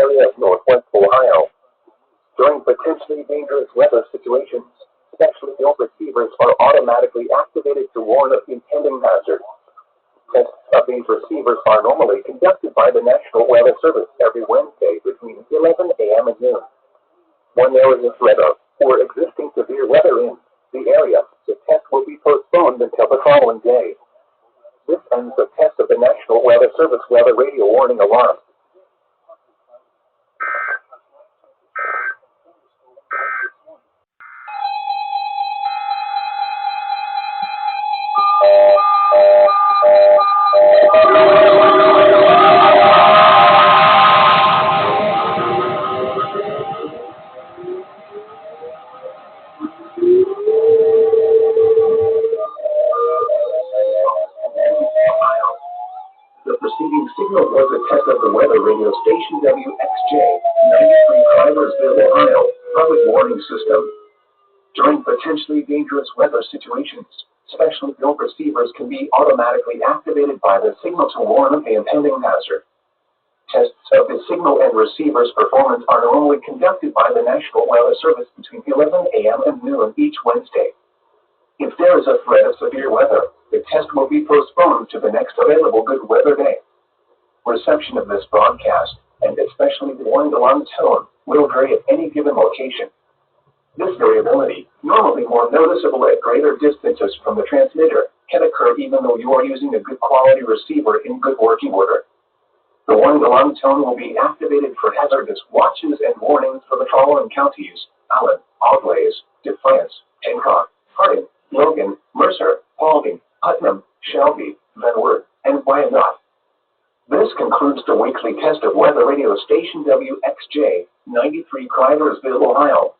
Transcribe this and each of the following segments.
area of northwest Ohio. During potentially dangerous weather situations, special field receivers are automatically activated to warn of impending hazard. Tests of these receivers are normally conducted by the National Weather Service every Wednesday between 11 a.m. and noon. When there is a threat of or existing severe weather in the area, the test will be postponed until the following day. This ends the test of the National Weather Service weather radio warning alarm. The preceding signal was a test of the weather radio station WXJ 93 Cliversville, Ohio, public warning system. During potentially dangerous weather situations, special field receivers can be automatically activated by the signal to warn of the impending hazard. Tests of the signal and receiver's performance are normally conducted by the National Weather Service between 11 a.m. and noon each Wednesday. If there is a threat of severe weather, the test will be postponed to the next available good weather day. Reception of this broadcast, and especially the warning alarm tone, will vary at any given location. This variability, normally more noticeable at greater distances from the transmitter, can occur even though you are using a good quality receiver in good working order. The warning alarm tone will be activated for hazardous watches and warnings for the following counties: Allen, Auglaize, Defiance, Hancock, Hardin, Logan, Mercer, Paulding, Putnam, Shelby, Van Wert, and Wyandotte. This concludes the weekly test of weather radio station WXJ 93 Cliversville, Ohio.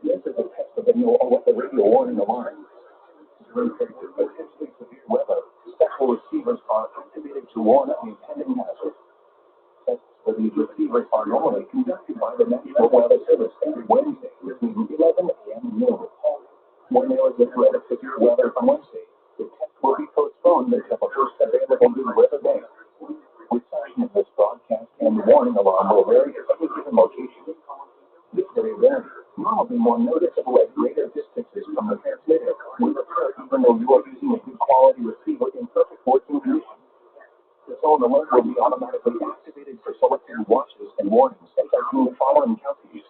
This is a test of the radio warning alarm. During potentially severe weather, special receivers are activated to warn of the impending hazard. Tests for these receivers are normally conducted by the National Weather Service every Wednesday between 11 a.m. and noon. When there is a threat of severe weather on Wednesday, the test will be postponed until the first available good weather day. Reception of this broadcast and the warning alarm will vary at any given location. This variability, normally more noticeable at greater distances from the transmitter, will occur even though you are using a good quality receiver in perfect working condition. The tone alert will be automatically activated for selected watches and warnings affecting the following counties: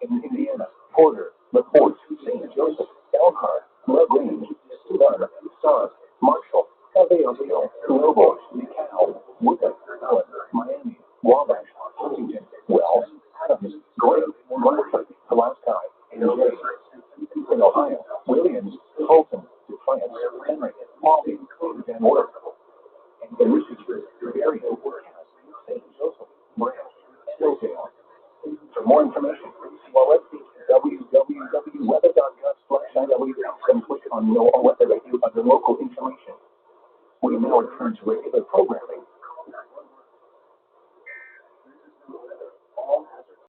in Indiana, Porter, LaPorte, St. Joseph, Elkhart, LaGrange, Dunn, Sons, Marshall, Cabello, Noble, DeKalb, Wicca, Allen, Miami, Wabash, Huntington, Wells, Adams, Gray, Blanford, Pulaski, and Jay. In Ohio, Williams, Fulton, Defiance, Henry, Paulding, Van Wert. And in Michigan, area forecast, St. Joseph, Brown, Stillsdale. For more information, see our website, www.weather.gov/IW, and click on No Weather Radio under local information. We now return to regular programming.